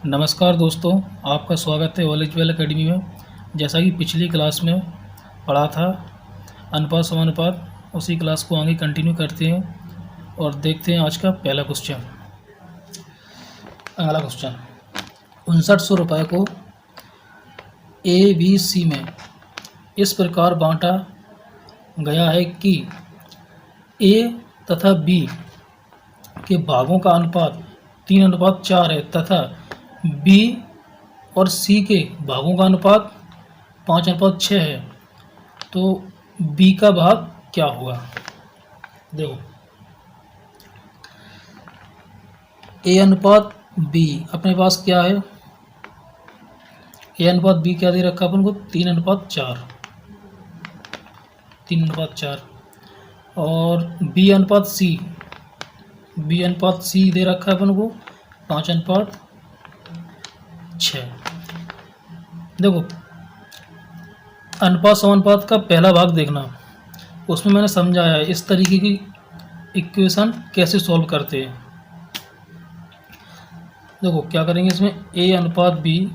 नमस्कार दोस्तों, आपका स्वागत है नॉलेज वेल एकेडमी में। जैसा कि पिछली क्लास में पढ़ा था अनुपात समानुपात, उसी क्लास को आगे कंटिन्यू करते हैं और देखते हैं आज का पहला क्वेश्चन। अगला क्वेश्चन, 5900 रुपये को ए बी सी में इस प्रकार बांटा गया है कि ए तथा बी के भागों का अनुपात 3:4 है तथा बी और सी के भागों का अनुपात 5:6 है, तो बी का भाग क्या होगा। देखो, ए अनुपात बी अपने पास क्या है, ए अनुपात बी क्या दे रखा अपन को 3:4, 3:4 और बी अनुपात सी दे रखा है अपन को 5:6। देखो, अनुपात समानुपात का पहला भाग देखना, उसमें मैंने समझाया है इस तरीके की इक्वेशन कैसे सॉल्व करते हैं। देखो क्या करेंगे, इसमें ए अनुपात बी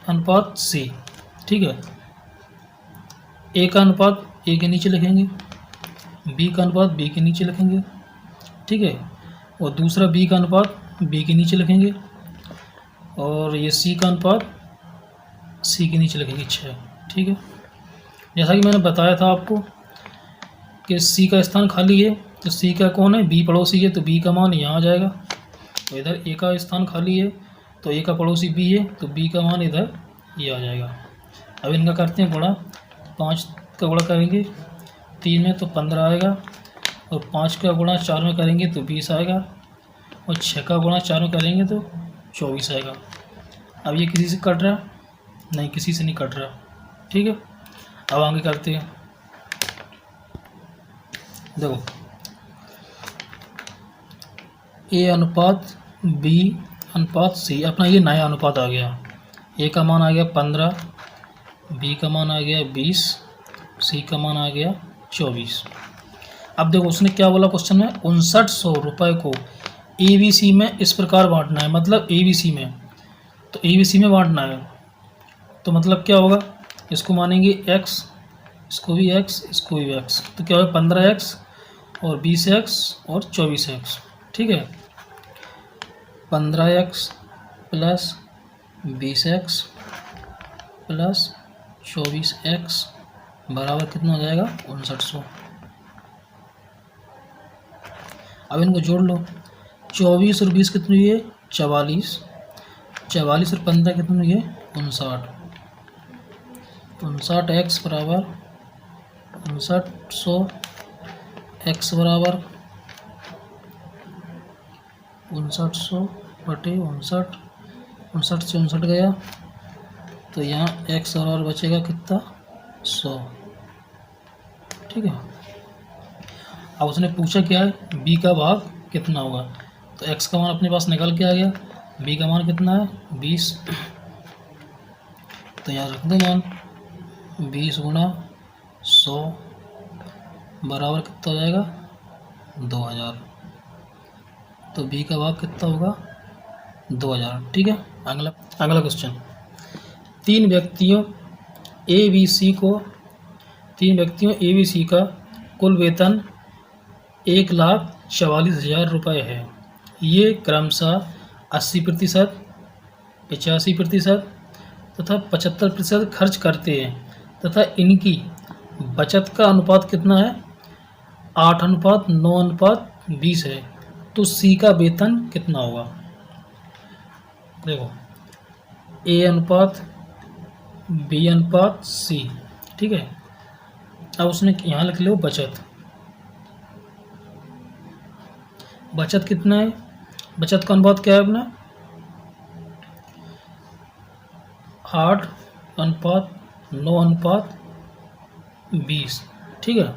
अनुपात सी, ठीक है। ए का अनुपात ए के नीचे लिखेंगे, बी का अनुपात बी के नीचे लिखेंगे, ठीक है, और दूसरा बी का अनुपात बी के नीचे लिखेंगे और ये सी का अनुपात सी के नीचे लिखेंगे 6, ठीक है। जैसा कि मैंने बताया था आपको कि सी का स्थान खाली है, तो सी का कौन है, बी पड़ोसी है, तो बी का मान यहाँ आ जाएगा। तो इधर ए का स्थान खाली है, तो ए का पड़ोसी बी है, तो बी का मान इधर ये आ जाएगा। अब इनका करते हैं गुणा, 5 का गुणा करेंगे 3 में तो 15 आएगा, और 5 का गुणा 4 में करेंगे तो 20 आएगा, और 6 का गुणा 4 में करेंगे तो 24 आएगा। अब ये किसी से कट रहा नहीं, किसी से नहीं कट रहा, ठीक है। अब आगे करते हैं। देखो, ए अनुपात बी अनुपात सी, अपना ये नया अनुपात आ गया। ए का मान आ गया 15, बी का मान आ गया 20, सी का मान आ गया 24। अब देखो उसने क्या बोला क्वेश्चन में, 5900 रुपये को ए बी सी में इस प्रकार बांटना है, मतलब ए बी सी में, तो ए बी सी में बांटना है, तो मतलब क्या होगा, इसको मानेंगे x, इसको भी x, इसको भी x, तो क्या होगा 15x और 20x और 24x, ठीक है। 15x plus 20x plus 24x बराबर कितना हो जाएगा 5900। अब इनको जोड़ लो, 24 और 20 कितनी हुई है 44, 44 और 15 कितनी हुई है 59, 59x बराबर 5900, x बराबर 5900 बटे 59, 59 से 59 गया, तो यहाँ x बराबर बचेगा कितना 100, ठीक है। अब उसने पूछा क्या है, b का भाग कितना होगा, तो x का मान अपने पास निकल के आ गया, b का मान कितना है 20, तो यहाँ रख दो मान 20 गुणा 100 बराबर कितना हो जाएगा 2000, तो b का भाग कितना होगा 2000, ठीक है। अगला क्वेश्चन, तीन व्यक्तियों ए बी सी का कुल वेतन 1,44,000 रुपये है। ये क्रमशः 80%, 85% तथा 75% खर्च करते हैं तथा इनकी बचत का अनुपात कितना है 8:9:20 है, तो सी का वेतन कितना होगा। देखो, ए अनुपात बी अनुपात सी, ठीक है। अब उसने यहाँ लिख लो बचत कितना है, बचत का अनुपात क्या है अपना 8:9:20, ठीक है।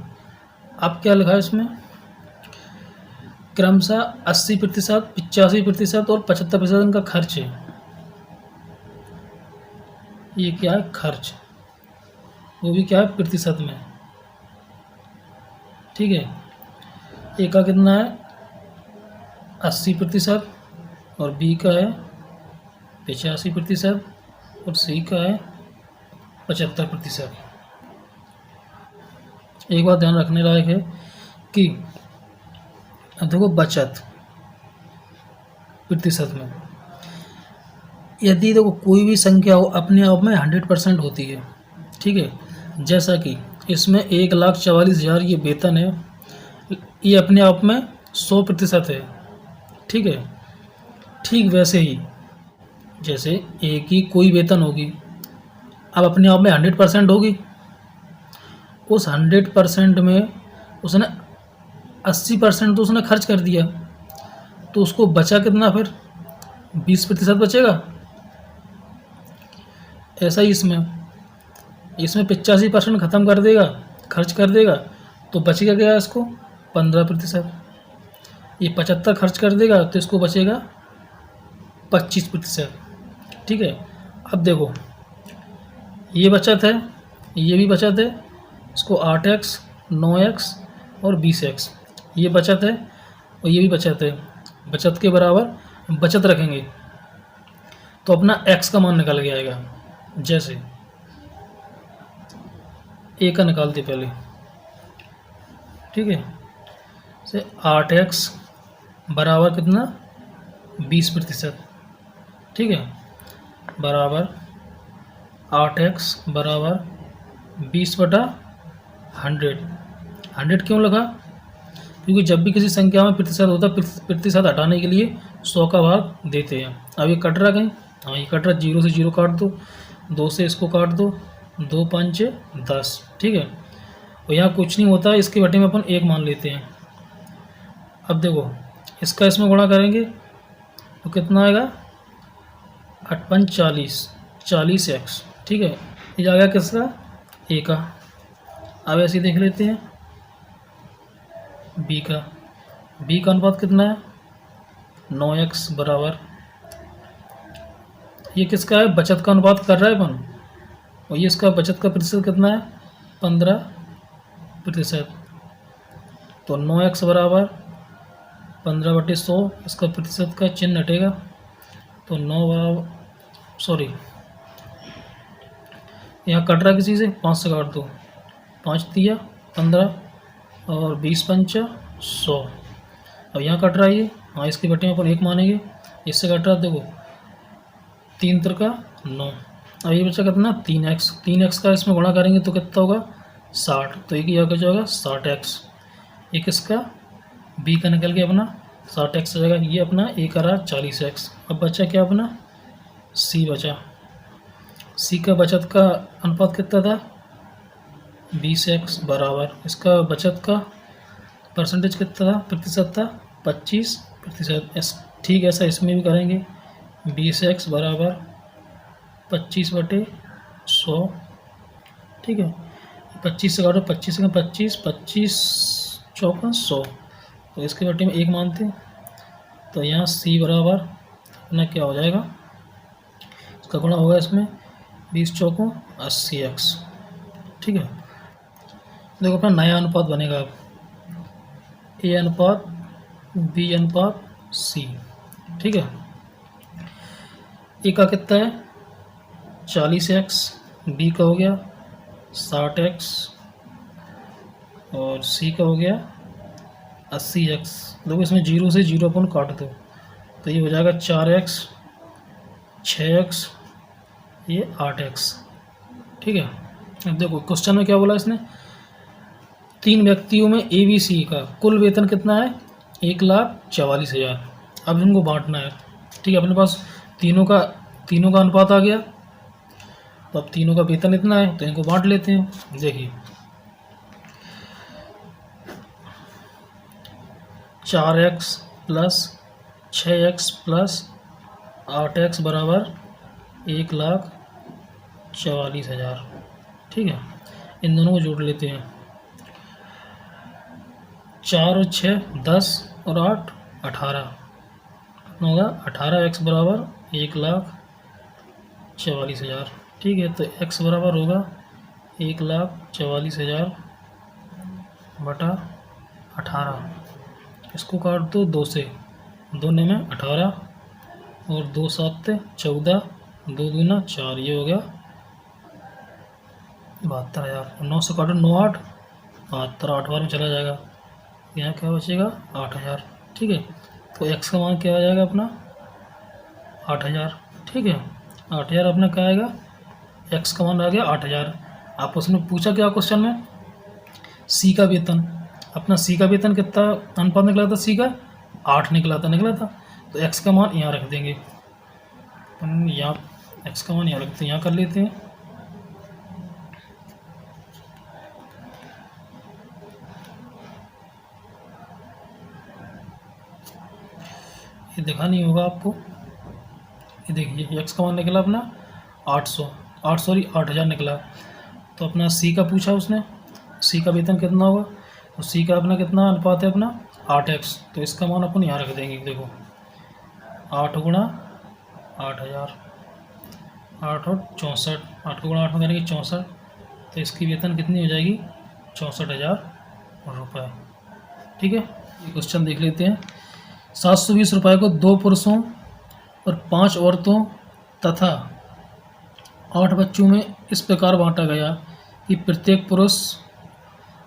अब क्या लिखा है इसमें, क्रमशः 80%, 85% और 75% इनका खर्च है। ये क्या है खर्च, वो भी क्या है प्रतिशत में, ठीक है। ए का कितना है 80% और बी का है 85% और सी का है 75%। एक बात ध्यान रखने लायक है कि अब देखो बचत प्रतिशत में, यदि देखो कोई भी संख्या हो अपने आप में 100% होती है, ठीक है। जैसा कि इसमें 1,44,000 ये वेतन है, ये अपने आप में 100% है, ठीक है। ठीक वैसे ही जैसे एक ही कोई वेतन होगी, अब अपने आप में 100% होगी, उस 100% में उसने 80% तो उसने खर्च कर दिया, तो उसको बचा कितना फिर? 20% बचेगा। ऐसा ही इसमें 85% ख़त्म कर देगा, खर्च कर देगा, तो बचेगा क्या इसको? 15%। ये 75 खर्च कर देगा तो इसको बचेगा 25%, ठीक है। अब देखो ये बचत है, ये भी बचत है, इसको 8x 9x और 20x ये बचत है और ये भी बचत है। बचत के बराबर बचत रखेंगे तो अपना x का मान निकल के आएगा। जैसे a का निकालते पहले, ठीक है। से 8x बराबर कितना? 20%, ठीक है। बराबर 8x बराबर 20/100। 100 क्यों लगा? क्योंकि जब भी किसी संख्या में प्रतिशत होता है, प्रतिशत हटाने के लिए 100 का भाग देते हैं। अब ये कट रहा कहीं? हाँ ये कट रहा, 0 से 0 काट दो, 2 से इसको काट दो, 2 5 10, ठीक है। और यहाँ कुछ नहीं होता, इसके बटे में अपन 1 मान लेते हैं। अब देखो इसका इसमें गुणा करेंगे तो कितना आएगा? 8 5 40x, ठीक है। ये आ गया किसका? a का। अब ऐसे ही देख लेते हैं b का। b का अनुपात कितना है? 9x बराबर, ये किसका है? बचत का अनुपात कर रहा है अपन, और ये इसका बचत का प्रतिशत कितना है? 15%। तो 9x बराबर 15/100, इसका प्रतिशत का चिन्ह हटेगा तो 9 बराबर, सॉरी यहाँ कट रहा किसी से, 5 से काट दो, 5 दिया 15 और 20 पंचा 100। अब यहाँ कट रहा है ये, हाँ इसके बटे में अपन 1 मानेंगे, इससे कट रहा देखो 3 त्रिका 9। अब ये बचा कितना? 3x। 3x का इसमें गुणा करेंगे तो कितना होगा? 60। तो एक ही क्या जाएगा? 60x। एक इसका b का निकल गया अपना 60x हो जाएगा। ये अपना a करा 40x। अब बचा क्या अपना? c बचा। c का बचत का अनुपात कितना था? 20x बराबर, इसका बचत का परसेंटेज कितना था? प्रतिशत था 25%। ठीक ऐसा इसमें भी करेंगे। 20x बराबर 25/100, ठीक है। 25 से काटो, 25 से 25, 25 चौका 100, तो इसके बटे में 1 मानते हैं। तो यहाँ c बराबर अपना क्या हो जाएगा? इसका गुणा होगा इसमें 20 चौकों 80x, ठीक है। देखो अपना नया अनुपात बनेगा अब a अनुपात b अनुपात c, ठीक है। a का कितना है? 40x, b का हो गया 60x और c का हो गया 80x। देखो इसमें 0 से 0 अपन काट दो तो ये हो जाएगा 4x, 6x, ये 8x, ठीक है। अब देखो क्वेश्चन में क्या बोला इसने? 3 व्यक्तियों में ए बी सी का कुल वेतन कितना है? 1,44,000। अब इनको बांटना है, ठीक है। अपने पास तीनों का अनुपात आ गया, तो अब तीनों का वेतन इतना है तो इनको बांट लेते हैं। देखिए 4x plus 6x plus 8x बराबर 1,44,000, ठीक है। इन दोनों को जोड़ लेते हैं। 4 और 6 10 और 8 18, कितना होगा? 18x बराबर 1,44,000, ठीक है। तो x बराबर होगा 1,44,000 बटा 18। इसको काट दो 2 से, 2 में 18 और 2 7 14, 2 दूना 4, ये हो गया 72,000। 9 से काटो 9 8 72, 8 बार में चला जाएगा, यहाँ क्या बचेगा 8,000। ठीक है, तो एक्स का मान क्या आ जाएगा अपना 8,000। ठीक है, 8,000 अपना क्या आएगा, एक्स का मान आ गया 8,000। आप उसने पूछा क्या क्वेश्चन में, सी का वेतन। अपना सी का वेतन कितना अनुपात निकला था, सी का 8 निकला था। तो एक्स का मान यहाँ रख देंगे अपन, यहाँ एक्स का मान यहाँ रखते हैं, यहाँ कर लेते हैं। ये देखा नहीं होगा आपको, ये देखिए एक्स का मान निकला अपना 8,000 निकला। तो अपना सी का पूछा उसने, सी का वेतन कितना होगा, तो सी का अपना कितना अनुपात है अपना 8x। तो इसका मान अपन यहाँ रख देंगे, देखो 8 गुणा 8,000, 8 और 64, 8 को गुणा 8 में करेंगे 64, तो इसकी वेतन कितनी हो जाएगी 64,000 रुपये। ठीक है, ये क्वेश्चन देख लेते हैं। 720 रुपये को 2 पुरुषों और 5 औरतों तथा 8 बच्चों में इस प्रकार बांटा गया कि प्रत्येक पुरुष,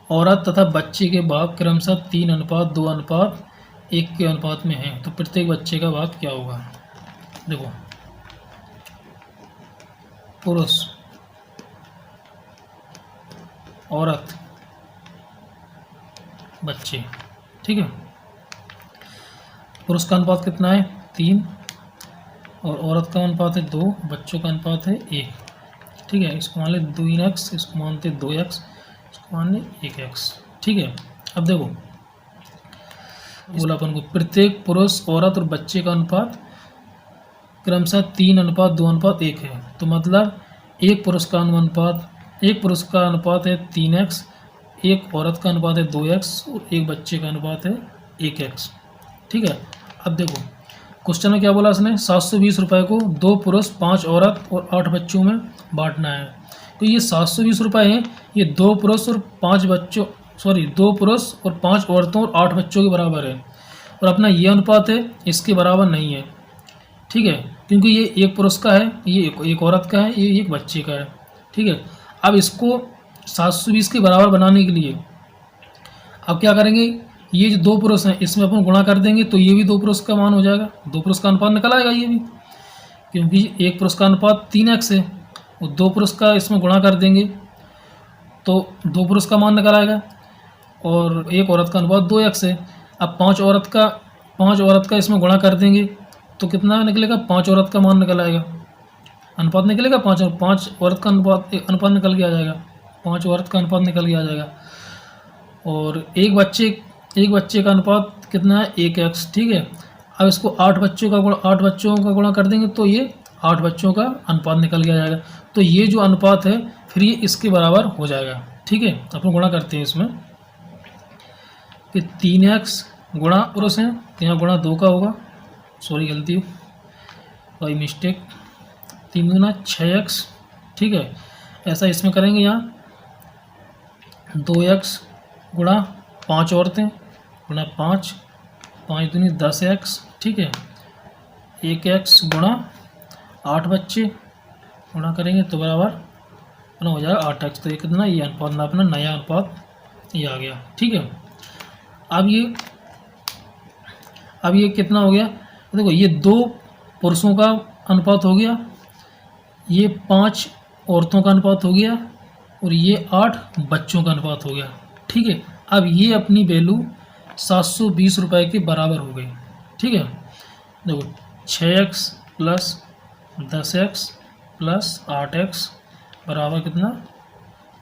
औरत तथा बच्चे के भाग क्रमशः 3:2:1 के अनुपात में हैं। तो प्रत्येक बच्चे का भाग क्या होगा, देखो पुरुष, औरत, बच्चे। ठीक है, पुरुष का अनुपात कितना है 3, और औरत का अनुपात है 2, बच्चों का अनुपात है 1। ठीक है, इसको मान ले 2x, इसको मानते 2x, इसको मान ले 1x। ठीक है, अब देखो बोला अपन को प्रत्येक पुरुष, औरत और बच्चे का अनुपात क्रमशः 3:2:1 है। तो मतलब एक पुरुष का अनुपात है 3x, एक औरत का अनुपात है 2x और एक बच्चे का अनुपात है 1x। ठीक है, अब देखो क्वेश्चन में क्या बोला उसने, 720 रुपये को 2 पुरुष, 5 औरत और 8 बच्चों में बांटना है। तो ये 720 रुपये हैं, ये 2 पुरुष और 5 औरतों और 8 बच्चों के बराबर है। और अपना ये अनुपात है इसके बराबर नहीं है। ठीक है, क्योंकि ये एक पुरुष का है, ये एक औरत का है, ये एक बच्चे का है। ठीक है, अब इसको 720 के बराबर बनाने के लिए अब क्या करेंगे, ये जो 2 पुरुष हैं इसमें अपन गुणा कर देंगे, तो ये भी 2 पुरुष का मान हो जाएगा, 2 पुरुष का अनुपात निकल आएगा ये भी, क्योंकि एक पुरुष का अनुपात 3x है, वो 2 पुरुष का इसमें गुणा कर देंगे तो 2 पुरुष का मान निकल आएगा, और एक औरत का अनुपात 2x है। अब 5 औरत का इसमें गुणा कर देंगे तो कितना निकलेगा, 5 औरत का मान निकल आएगा, अनुपात निकलेगा 5 औरत का अनुपात निकल के आ जाएगा, 5 औरत का अनुपात निकल के आ जाएगा। और एक बच्चे का अनुपात कितना है 1x। ठीक है, अब इसको 8 बच्चों का गुणा कर देंगे तो ये 8 बच्चों का अनुपात निकल के आ जाएगा। तो ये जो अनुपात है फिर ये इसके बराबर हो जाएगा। ठीक है, अपन गुणा करते हैं इसमें कि 3x गुणा पुरुष है, तो यहाँ गुणा 2 का होगा, सॉरी गलती बाई मिस्टेक, 3 गुना 6x। ठीक है, ऐसा इसमें करेंगे, यहाँ 2x गुणा 5 औरतें गुणा 5 दूनी 10x। ठीक है, 1x गुणा 8 बच्चे गुणा करेंगे तो बराबर अपना हो जाएगा 8x। तो ये कितना, ये अनुपात अपना नया अनुपात ये आ गया। ठीक है, अब ये कितना हो गया, देखो ये 2 पुरुषों का अनुपात हो गया, ये 5 औरतों का अनुपात हो गया, और ये 8 बच्चों का अनुपात हो गया। ठीक है, अब ये अपनी वैल्यू 720 रुपये के बराबर हो गई। ठीक है, देखो 6x plus 10x plus 8x बराबर कितना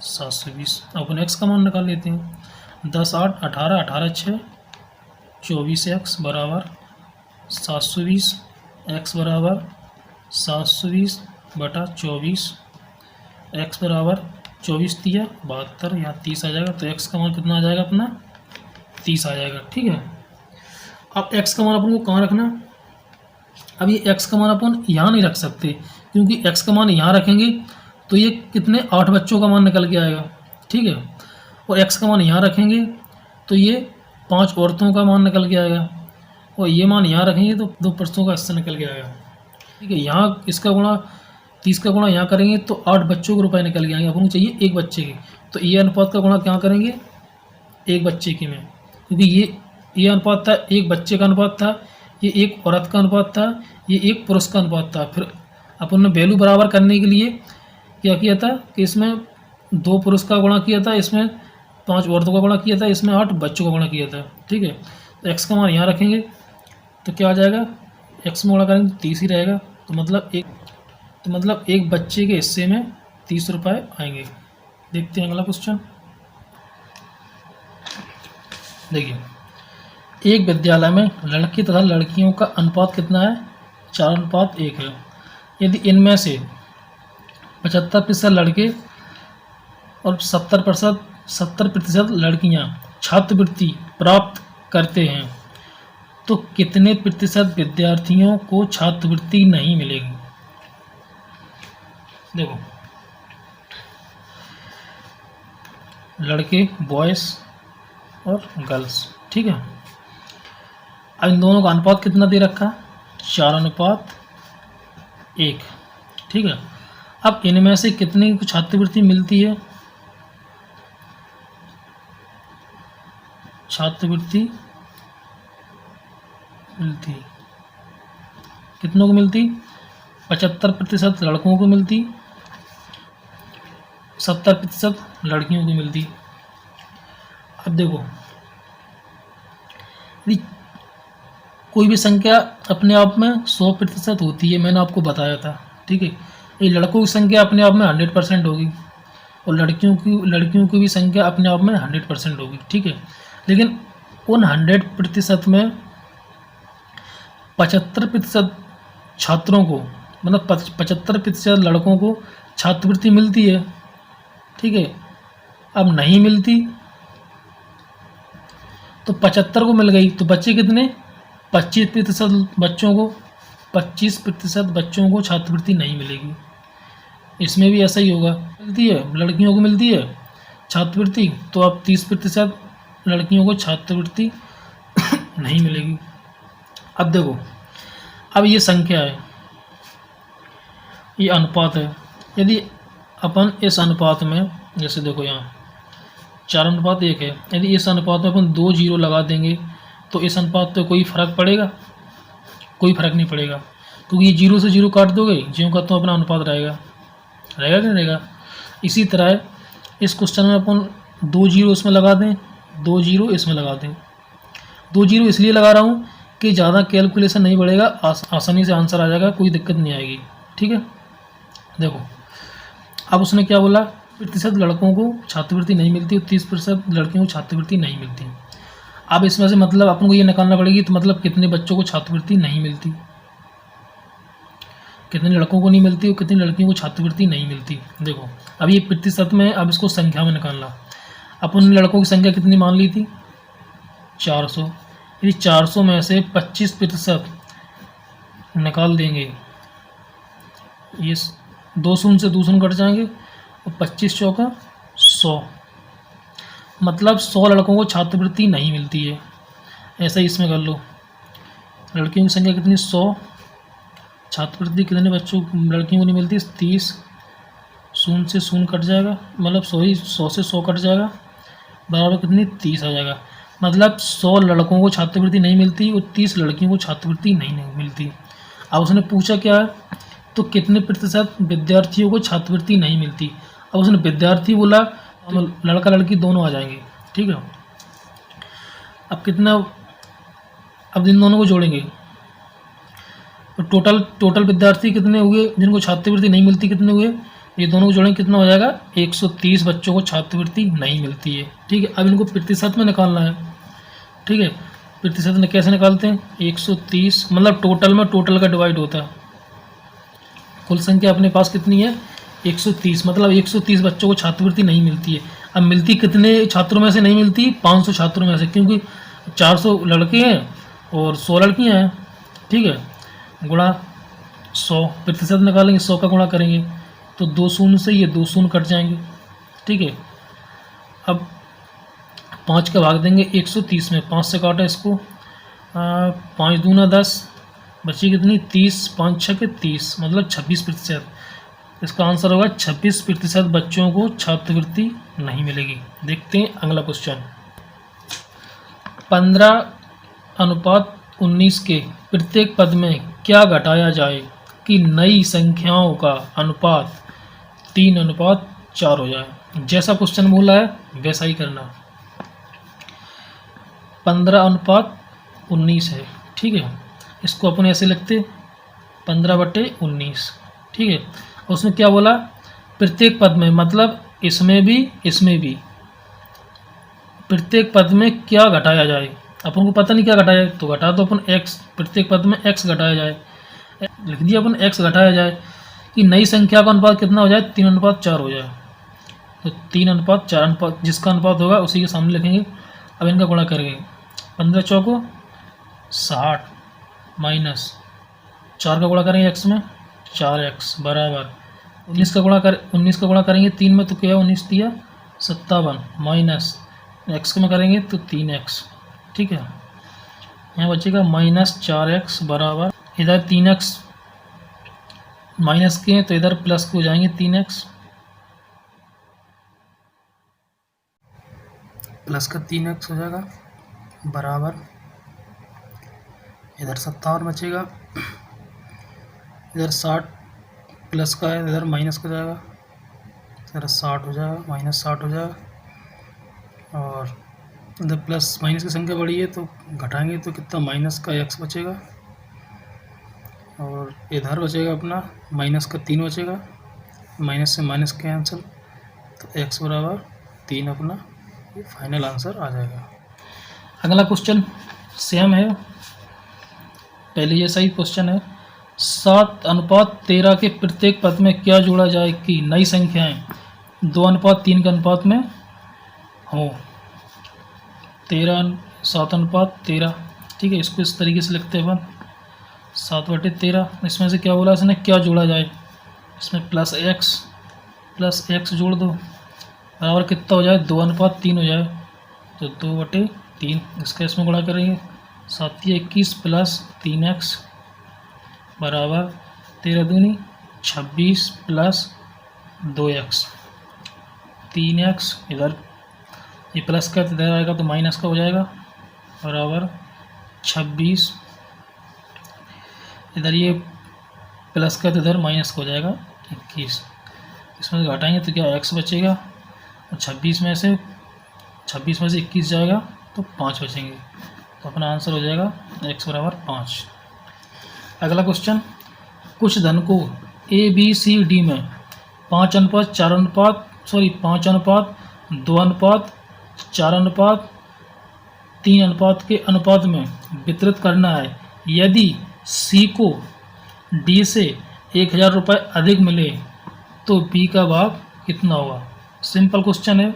720। अपन x का मान निकाल लेते हैं, 10 8 18, 18 6 24x बराबर 720, x बराबर 720 बटा 24, x बराबर 24 दिया 72, यहाँ 30 आ जाएगा। तो x का मान कितना आ जाएगा अपना 30 आ जाएगा। ठीक है, अब x का मान अपन को कहाँ रखना, अब ये x का मान अपन यहाँ नहीं रख सकते, क्योंकि x का मान यहाँ रखेंगे तो ये कितने 8 बच्चों का मान निकल के आएगा। ठीक है, और x का मान यहाँ रखेंगे तो ये 5 औरतों का मान निकल के आएगा, और ये मान यहाँ रखेंगे तो 2 पुरुषों का हिस्सा निकल के आएगा। ठीक है। यहाँ इसका गुणा 30 का गुणा यहाँ करेंगे तो 8 बच्चों के रुपए निकल के आएंगे, अपन को चाहिए एक बच्चे के, तो ये अनुपात का गुणा क्या करेंगे एक बच्चे के में, क्योंकि ये अनुपात था, एक बच्चे का अनुपात था, ये एक औरत का अनुपात था, ये एक पुरुष का अनुपात था। फिर अपन ने वैल्यू बराबर करने के लिए क्या किया था कि इसमें 2 पुरुष का गुणा किया था, इसमें 5 औरतों का गुणा किया था, इसमें 8 बच्चों का गुणा किया था। ठीक है, तो एक्स का मान यहाँ रखेंगे तो क्या आ जाएगा, एक्स में गुणा करेंगे तो 30 ही रहेगा, तो मतलब एक बच्चे के हिस्से में 30 रुपये आएंगे। देखते हैं अगला क्वेश्चन। देखिए, एक विद्यालय में लड़के तथा लड़कियों का अनुपात कितना है, 4:1 है। यदि इनमें से 75% लड़के और 70% लड़कियां छात्रवृत्ति प्राप्त करते हैं तो कितने प्रतिशत विद्यार्थियों को छात्रवृत्ति नहीं मिलेगी। देखो, लड़के बॉयज़ और गर्ल्स, ठीक है। अब इन दोनों का अनुपात कितना दे रखा, 4:1, ठीक है। अब इनमें से कितने को छात्रवृत्ति मिलती है, छात्रवृत्ति मिलती कितनों को मिलती, 75% लड़कों को मिलती, 70% लड़कियों को मिलती। अब देखो, यदि कोई भी संख्या अपने आप में 100% होती है, मैंने आपको बताया था, ठीक है। ये लड़कों की संख्या अपने आप में 100% होगी और लड़कियों की भी संख्या अपने आप में 100% होगी, ठीक है। लेकिन उन 100% में 75% छात्रों को, मतलब 75% लड़कों को छात्रवृत्ति मिलती है, ठीक है। अब नहीं मिलती तो 75 को मिल गई, तो बच्चे कितने, 25% बच्चों को छात्रवृत्ति नहीं मिलेगी। इसमें भी ऐसा ही होगा, मिलती है लड़कियों को मिलती है छात्रवृत्ति, तो अब 30% लड़कियों को छात्रवृत्ति नहीं मिलेगी। अब देखो, अब ये संख्या है, ये अनुपात है। यदि अपन इस अनुपात में, जैसे देखो यहाँ 4:1 है, यदि इस अनुपात में अपन 2 जीरो लगा देंगे तो इस अनुपात पे कोई फ़र्क पड़ेगा, कोई फ़र्क नहीं पड़ेगा, क्योंकि ये 0 से 0 काट दोगे, ज्यों का तो अपना अनुपात रहेगा कि नहीं रहेगा। इसी तरह इस क्वेश्चन में अपन 2 जीरो इसमें लगा दें, 2 जीरो इसमें लगा दें। 2 जीरो इसलिए लगा रहा हूँ कि ज़्यादा कैलकुलेशन नहीं पड़ेगा, आसानी से आंसर आ जाएगा, कोई दिक्कत नहीं आएगी, ठीक है। देखो, अब उसने क्या बोला, 30% लड़कों को छात्रवृत्ति नहीं मिलती और 30% लड़कियों को छात्रवृत्ति नहीं मिलती। अब इसमें से मतलब अपन को ये निकालना पड़ेगी, तो मतलब कितने बच्चों को छात्रवृत्ति नहीं मिलती, कितने लड़कों को नहीं मिलती और कितनी लड़कियों को छात्रवृत्ति नहीं मिलती। देखो, अब ये प्रतिशत में, अब इसको संख्या में निकालना। अपन ने लड़कों की संख्या कितनी मान ली थी, 400। यदि 400 में से 25% निकाल देंगे, ये 2 शून्य से 2 शून्य कट जाएंगे और 25 चौका 100, मतलब 100 लड़कों को छात्रवृत्ति नहीं मिलती है। ऐसा ही इसमें कर लो, लड़कियों की संख्या कितनी, 100, छात्रवृत्ति कितने बच्चों लड़कियों को नहीं मिलती, 30, शून्य से शून्य कट जाएगा, मतलब 100 से 100 कट जाएगा, बराबर कितनी, 30 आ जाएगा। मतलब 100 लड़कों को छात्रवृत्ति नहीं मिलती और 30 लड़कियों को छात्रवृत्ति नहीं मिलती। अब उसने पूछा क्या है, तो कितने प्रतिशत विद्यार्थियों को छात्रवृत्ति नहीं मिलती। अब उसने विद्यार्थी बोला, लड़का लड़की दोनों आ जाएंगे, ठीक है। अब कितना, अब इन दोनों को जोड़ेंगे तो टोटल विद्यार्थी कितने हुए जिनको छात्रवृत्ति नहीं मिलती, कितने हुए, ये दोनों को जोड़ेंगे कितना हो जाएगा, 130 बच्चों को छात्रवृत्ति नहीं मिलती है, ठीक है। अब इनको प्रतिशत में निकालना है, ठीक है। प्रतिशत में कैसे निकालते हैं, 130 मतलब टोटल में, टोटल का डिवाइड होता है, कुल संख्या अपने पास कितनी है, 130, मतलब 130 बच्चों को छात्रवृत्ति नहीं मिलती है। अब मिलती कितने छात्रों में से नहीं मिलती, 500 छात्रों में से, क्योंकि 400 लड़के हैं और 100 लड़कियां हैं, ठीक है। गुणा 100, प्रतिशत निकालेंगे, 100 का गुणा करेंगे तो 2 शून्य से ये 2 शून्य कट जाएंगे, ठीक है। अब 5 का भाग देंगे 130 में, 5 से काटा इसको, 5 दूना 10, बची कितनी 30, 5 6 के 30, मतलब 26%। इसका आंसर होगा 26% बच्चों को छात्रवृत्ति नहीं मिलेगी। देखते हैं अगला क्वेश्चन। 15:19 के प्रत्येक पद में क्या घटाया जाए कि नई संख्याओं का अनुपात 3:4 हो जाए। जैसा क्वेश्चन बोला है वैसा ही करना। 15:19 है, ठीक है, इसको अपन ऐसे लिखते 15/19, ठीक है। और उसमें क्या बोला, प्रत्येक पद में, मतलब इसमें भी इसमें भी, प्रत्येक पद में क्या घटाया जाए। अपन को पता नहीं क्या घटाया, तो घटा दो अपन x, प्रत्येक पद में x घटाया जाए, लिख दिया अपन x घटाया जाए कि नई संख्या का अनुपात कितना हो जाए 3:4 हो जाए। तो 3:4 अनुपात, जिसका अनुपात होगा उसी के सामने लिखेंगे। अब इनका गुणा करेंगे, 15 चौको 60 माइनस 4 का गुणा करेंगे x में 4x बराबर 19 का गुणा करेंगे 3 में, तो क्या 19 दिया 57 माइनस x में करेंगे तो 3x, ठीक है। यहाँ बचेगा -4x बराबर, इधर 3x माइनस के हैं तो इधर प्लस के हो जाएंगे 3x, प्लस का 3x हो जाएगा बराबर, इधर 57 बचेगा, इधर 60 प्लस का है, इधर माइनस का जाएगा, इधर 60 हो जाएगा, -60 हो जाएगा, और इधर प्लस माइनस की संख्या बड़ी है तो घटाएंगे तो कितना माइनस का x बचेगा, और इधर बचेगा अपना माइनस का 3 बचेगा, माइनस से माइनस कैंसिल, तो x बराबर 3 अपना ये फाइनल आंसर आ जाएगा। अगला क्वेश्चन सेम है, पहले जैसा ही क्वेश्चन है। 7:13 के प्रत्येक पद में क्या जोड़ा जाए कि नई संख्याएं 2:3 के अनुपात में हो। 7:13, ठीक है, इसको इस तरीके से लिखते हैं अपन 7/13। इसमें से क्या बोला इसने, क्या जोड़ा जाए, इसमें प्लस एक्स जोड़ दो, बराबर कितना हो जाए 2:3 हो जाए, तो 2/3, इसका इसमें गुणा करेंगे 7×21 प्लस 3x बराबर 13×2 26 प्लस 2x, 3x, इधर ये प्लस का इधर आएगा तो माइनस का हो जाएगा बराबर 26, इधर ये प्लस का तो इधर माइनस का हो जाएगा 21, इसमें घटाएंगे तो क्या x बचेगा, और 26 में से 21 जाएगा तो 5 बचेंगे, तो अपना आंसर हो जाएगा x बराबर 5। अगला क्वेश्चन, कुछ धन को ABCD में 5:2:4:3 के अनुपात में वितरित करना है। यदि C को D से 1000 रुपये अधिक मिले तो B का भाग कितना होगा। सिंपल क्वेश्चन है,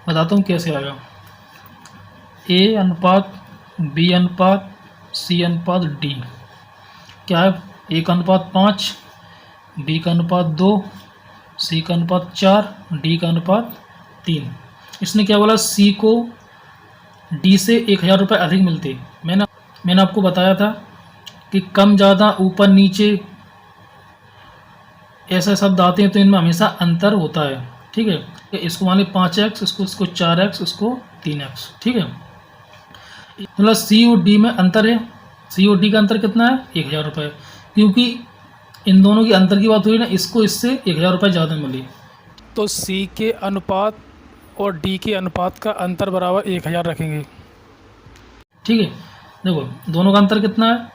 बताता हूँ कैसे आएगा। A:B:C:D क्या है, A का अनुपात 5, B का अनुपात 2, C का अनुपात 4, D का अनुपात 3। इसने क्या बोला, C को D से 1000 रुपये अधिक मिलते। मैंने आपको बताया था कि कम ज़्यादा ऊपर नीचे ऐसे शब्द आते हैं तो इनमें हमेशा अंतर होता है, ठीक है। इसको मान ली 5x, इसको 4x, इसको 3x, ठीक है। मतलब C और D में अंतर है, C और D का अंतर कितना है 1000 रुपये, क्योंकि इन दोनों की अंतर की बात हुई ना, इसको इससे 1000 रुपये ज़्यादा मिली, तो C के अनुपात और D के अनुपात का अंतर बराबर 1000 रखेंगे, ठीक है। देखो दोनों का अंतर कितना है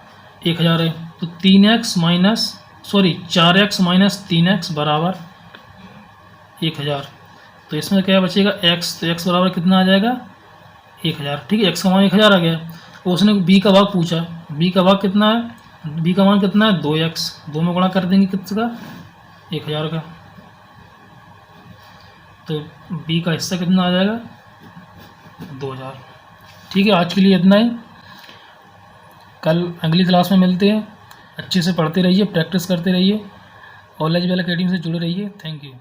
1000 है, तो 4x माइनस 3x बराबर 1000। तो इसमें क्या बचेगा x, तो x बराबर कितना आ जाएगा 1000, ठीक है। x का मान 1000 आ गया। तो उसने b का भाग पूछा, b का भाग कितना है, b का मान कितना है 2x, 2 में गुणा कर देंगे किसका 1000 का, तो b का हिस्सा कितना आ जाएगा 2000, ठीक है। आज के लिए इतना ही, कल अगली क्लास में मिलते हैं। अच्छे से पढ़ते रहिए, प्रैक्टिस करते रहिए, नॉलेज वाला अकेडमी से जुड़े रहिए। Thank you.